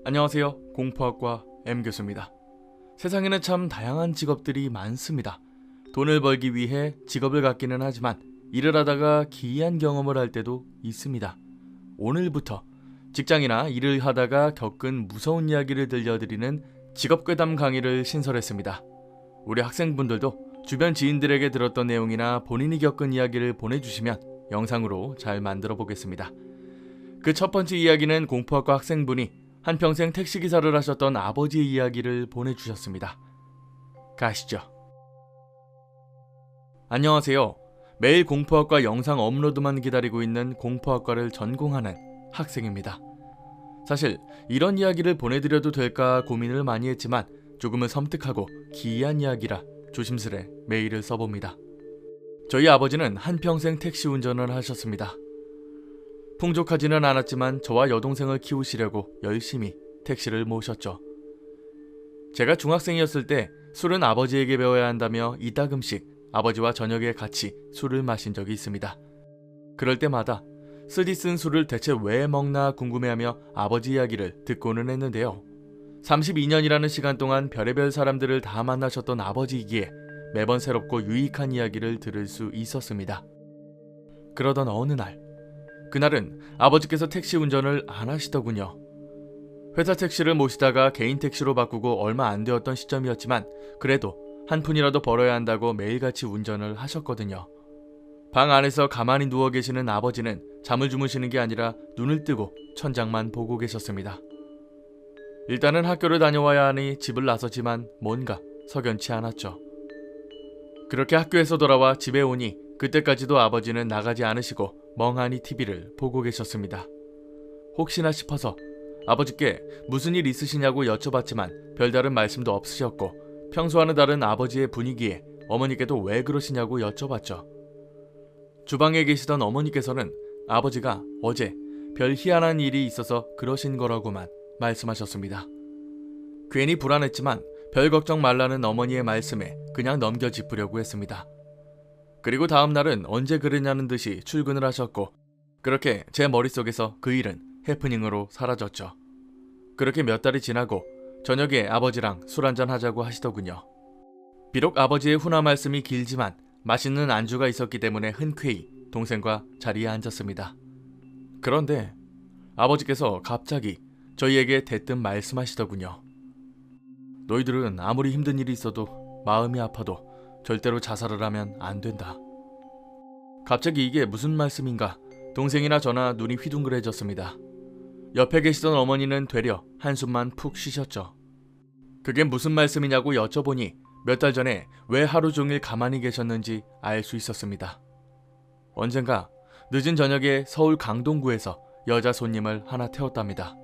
안녕하세요. 공포학과 M교수입니다. 세상에는 참 다양한 직업들이 많습니다. 돈을 벌기 위해 직업을 갖기는 하지만 일을 하다가 기이한 경험을 할 때도 있습니다. 오늘부터 직장이나 일을 하다가 겪은 무서운 이야기를 들려드리는 직업괴담 강의를 신설했습니다. 우리 학생분들도 주변 지인들에게 들었던 내용이나 본인이 겪은 이야기를 보내주시면 영상으로 잘 만들어 보겠습니다. 그 첫 번째 이야기는 공포학과 학생분이 한평생 택시기사를 하셨던 아버지의 이야기를 보내주셨습니다. 가시죠. 안녕하세요. 매일 공포학과 영상 업로드만 기다리고 있는 공포학과를 전공하는 학생입니다. 사실 이런 이야기를 보내드려도 될까 고민을 많이 했지만 조금은 섬뜩하고 기이한 이야기라 조심스레 메일을 써봅니다. 저희 아버지는 한평생 택시 운전을 하셨습니다. 풍족하지는 않았지만 저와 여동생을 키우시려고 열심히 택시를 모셨죠. 제가 중학생이었을 때 술은 아버지에게 배워야 한다며 이따금씩 아버지와 저녁에 같이 술을 마신 적이 있습니다. 그럴 때마다 쓰디 쓴 술을 대체 왜 먹나 궁금해하며 아버지 이야기를 듣고는 했는데요. 32년이라는 시간 동안 별의별 사람들을 다 만나셨던 아버지이기에 매번 새롭고 유익한 이야기를 들을 수 있었습니다. 그러던 어느 날, 그날은 아버지께서 택시 운전을 안 하시더군요. 회사 택시를 모시다가 개인 택시로 바꾸고 얼마 안 되었던 시점이었지만 그래도 한 푼이라도 벌어야 한다고 매일같이 운전을 하셨거든요. 방 안에서 가만히 누워 계시는 아버지는 잠을 주무시는 게 아니라 눈을 뜨고 천장만 보고 계셨습니다. 일단은 학교를 다녀와야 하니 집을 나서지만 뭔가 석연치 않았죠. 그렇게 학교에서 돌아와 집에 오니 그때까지도 아버지는 나가지 않으시고 멍하니 TV를 보고 계셨습니다. 혹시나 싶어서 아버지께 무슨 일 있으시냐고 여쭤봤지만 별다른 말씀도 없으셨고 평소와는 다른 아버지의 분위기에 어머니께도 왜 그러시냐고 여쭤봤죠. 주방에 계시던 어머니께서는 아버지가 어제 별 희한한 일이 있어서 그러신 거라고만 말씀하셨습니다. 괜히 불안했지만 별 걱정 말라는 어머니의 말씀에 그냥 넘겨짚으려고 했습니다. 그리고 다음 날은 언제 그러냐는 듯이 출근을 하셨고 그렇게 제 머릿속에서 그 일은 해프닝으로 사라졌죠. 그렇게 몇 달이 지나고 저녁에 아버지랑 술 한잔 하자고 하시더군요. 비록 아버지의 훈화 말씀이 길지만 맛있는 안주가 있었기 때문에 흔쾌히 동생과 자리에 앉았습니다. 그런데 아버지께서 갑자기 저희에게 대뜸 말씀하시더군요. 너희들은 아무리 힘든 일이 있어도 마음이 아파도 절대로 자살을 하면 안 된다. 갑자기 이게 무슨 말씀인가 동생이나 저나 눈이 휘둥그레졌습니다. 옆에 계시던 어머니는 되려 한숨만 푹 쉬셨죠. 그게 무슨 말씀이냐고 여쭤보니 몇 달 전에 왜 하루 종일 가만히 계셨는지 알 수 있었습니다. 언젠가 늦은 저녁에 서울 강동구에서 여자 손님을 하나 태웠답니다.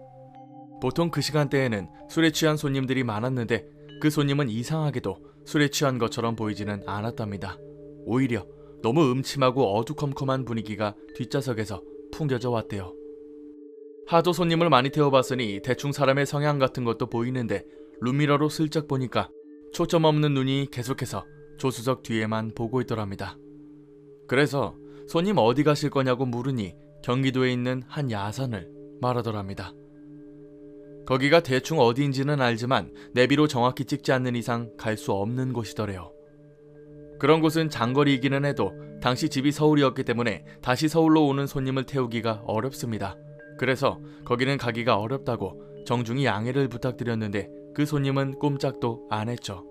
보통 그 시간대에는 술에 취한 손님들이 많았는데 그 손님은 이상하게도 술에 취한 것처럼 보이지는 않았답니다. 오히려 너무 음침하고 어두컴컴한 분위기가 뒷좌석에서 풍겨져 왔대요. 하도 손님을 많이 태워봤으니 대충 사람의 성향 같은 것도 보이는데 룸미러로 슬쩍 보니까 초점 없는 눈이 계속해서 조수석 뒤에만 보고 있더랍니다. 그래서 손님 어디 가실 거냐고 물으니 경기도에 있는 한 야산을 말하더랍니다. 거기가 대충 어디인지는 알지만 내비로 정확히 찍지 않는 이상 갈 수 없는 곳이더래요. 그런 곳은 장거리이기는 해도 당시 집이 서울이었기 때문에 다시 서울로 오는 손님을 태우기가 어렵습니다. 그래서 거기는 가기가 어렵다고 정중히 양해를 부탁드렸는데 그 손님은 꼼짝도 안 했죠.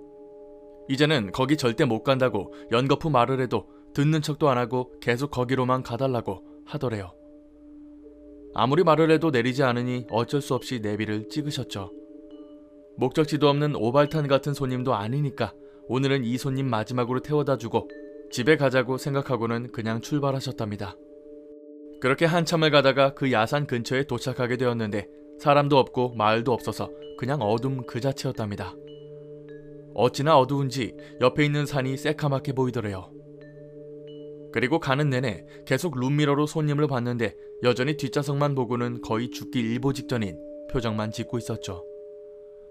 이제는 거기 절대 못 간다고 연거푸 말을 해도 듣는 척도 안 하고 계속 거기로만 가달라고 하더래요. 아무리 말을 해도 내리지 않으니 어쩔 수 없이 내비를 찍으셨죠. 목적지도 없는 오발탄 같은 손님도 아니니까 오늘은 이 손님 마지막으로 태워다주고 집에 가자고 생각하고는 그냥 출발하셨답니다. 그렇게 한참을 가다가 그 야산 근처에 도착하게 되었는데 사람도 없고 마을도 없어서 그냥 어둠 그 자체였답니다. 어찌나 어두운지 옆에 있는 산이 새카맣게 보이더래요. 그리고 가는 내내 계속 룸미러로 손님을 봤는데 여전히 뒷좌석만 보고는 거의 죽기 일보 직전인 표정만 짓고 있었죠.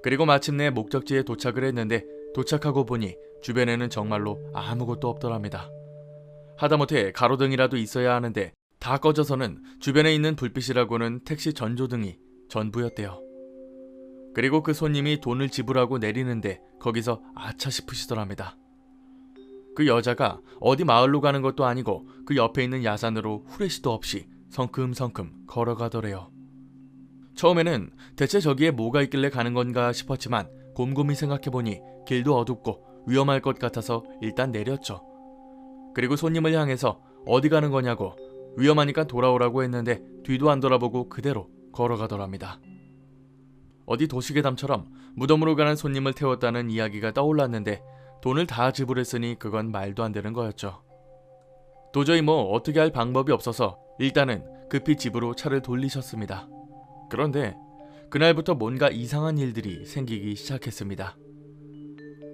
그리고 마침내 목적지에 도착을 했는데 도착하고 보니 주변에는 정말로 아무것도 없더랍니다. 하다못해 가로등이라도 있어야 하는데 다 꺼져서는 주변에 있는 불빛이라고는 택시 전조등이 전부였대요. 그리고 그 손님이 돈을 지불하고 내리는데 거기서 아차 싶으시더랍니다. 그 여자가 어디 마을로 가는 것도 아니고 그 옆에 있는 야산으로 후레쉬도 없이 성큼성큼 걸어가더래요. 처음에는 대체 저기에 뭐가 있길래 가는 건가 싶었지만 곰곰이 생각해보니 길도 어둡고 위험할 것 같아서 일단 내렸죠. 그리고 손님을 향해서 어디 가는 거냐고 위험하니까 돌아오라고 했는데 뒤도 안 돌아보고 그대로 걸어가더랍니다. 어디 도시괴담처럼 무덤으로 가는 손님을 태웠다는 이야기가 떠올랐는데 돈을 다 지불했으니 그건 말도 안 되는 거였죠. 도저히 어떻게 할 방법이 없어서 일단은 급히 집으로 차를 돌리셨습니다. 그런데 그날부터 뭔가 이상한 일들이 생기기 시작했습니다.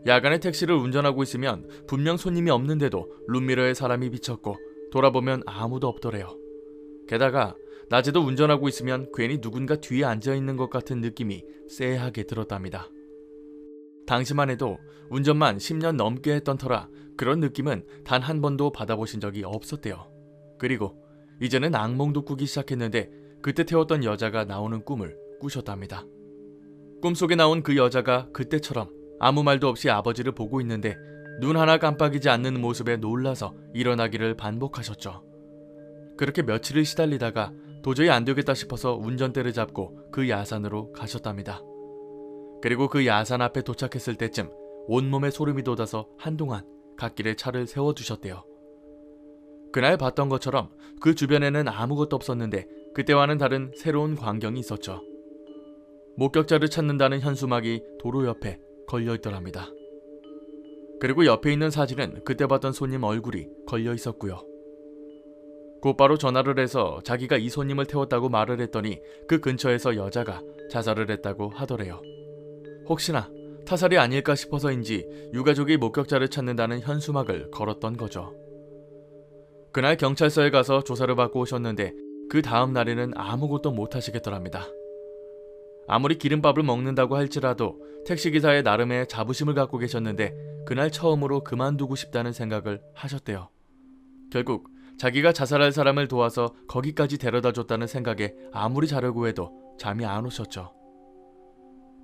야간에 택시를 운전하고 있으면 분명 손님이 없는데도 룸미러에 사람이 비쳤고 돌아보면 아무도 없더래요. 게다가 낮에도 운전하고 있으면 괜히 누군가 뒤에 앉아있는 것 같은 느낌이 쎄하게 들었답니다. 당시만 해도 운전만 10년 넘게 했던 터라 그런 느낌은 단 한 번도 받아보신 적이 없었대요. 그리고 이제는 악몽도 꾸기 시작했는데 그때 태웠던 여자가 나오는 꿈을 꾸셨답니다. 꿈속에 나온 그 여자가 그때처럼 아무 말도 없이 아버지를 보고 있는데 눈 하나 깜빡이지 않는 모습에 놀라서 일어나기를 반복하셨죠. 그렇게 며칠을 시달리다가 도저히 안 되겠다 싶어서 운전대를 잡고 그 야산으로 가셨답니다. 그리고 그 야산 앞에 도착했을 때쯤 온몸에 소름이 돋아서 한동안 갓길에 차를 세워두셨대요. 그날 봤던 것처럼 그 주변에는 아무것도 없었는데 그때와는 다른 새로운 광경이 있었죠. 목격자를 찾는다는 현수막이 도로 옆에 걸려있더랍니다. 그리고 옆에 있는 사진은 그때 봤던 손님 얼굴이 걸려 있었고요. 곧바로 전화를 해서 자기가 이 손님을 태웠다고 말을 했더니 그 근처에서 여자가 자살을 했다고 하더래요. 혹시나 타살이 아닐까 싶어서인지 유가족이 목격자를 찾는다는 현수막을 걸었던 거죠. 그날 경찰서에 가서 조사를 받고 오셨는데 그 다음 날에는 아무것도 못 하시겠더랍니다. 아무리 기름밥을 먹는다고 할지라도 택시기사의 나름의 자부심을 갖고 계셨는데 그날 처음으로 그만두고 싶다는 생각을 하셨대요. 결국 자기가 자살할 사람을 도와서 거기까지 데려다줬다는 생각에 아무리 자려고 해도 잠이 안 오셨죠.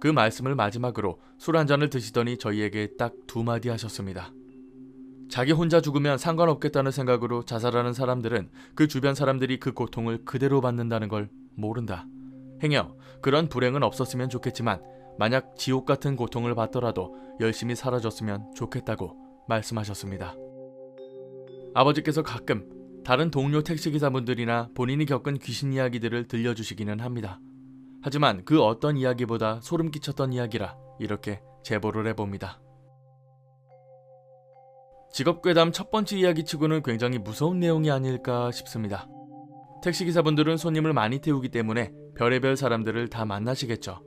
그 말씀을 마지막으로 술 한 잔을 드시더니 저희에게 딱 2마디 하셨습니다. 자기 혼자 죽으면 상관없겠다는 생각으로 자살하는 사람들은 그 주변 사람들이 그 고통을 그대로 받는다는 걸 모른다. 행여 그런 불행은 없었으면 좋겠지만 만약 지옥 같은 고통을 받더라도 열심히 살아줬으면 좋겠다고 말씀하셨습니다. 아버지께서 가끔 다른 동료 택시기사분들이나 본인이 겪은 귀신 이야기들을 들려주시기는 합니다. 하지만 그 어떤 이야기보다 소름 끼쳤던 이야기라 이렇게 제보를 해봅니다. 직업괴담 첫 번째 이야기치고는 굉장히 무서운 내용이 아닐까 싶습니다. 택시기사분들은 손님을 많이 태우기 때문에 별의별 사람들을 다 만나시겠죠.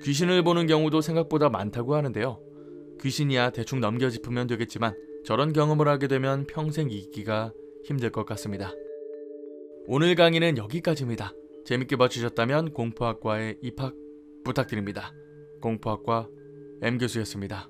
귀신을 보는 경우도 생각보다 많다고 하는데요. 귀신이야 대충 넘겨짚으면 되겠지만 저런 경험을 하게 되면 평생 잊기가 힘들 것 같습니다. 오늘 강의는 여기까지입니다. 재밌게 봐주셨다면 공포학과에 입학 부탁드립니다. 공포학과 M교수였습니다.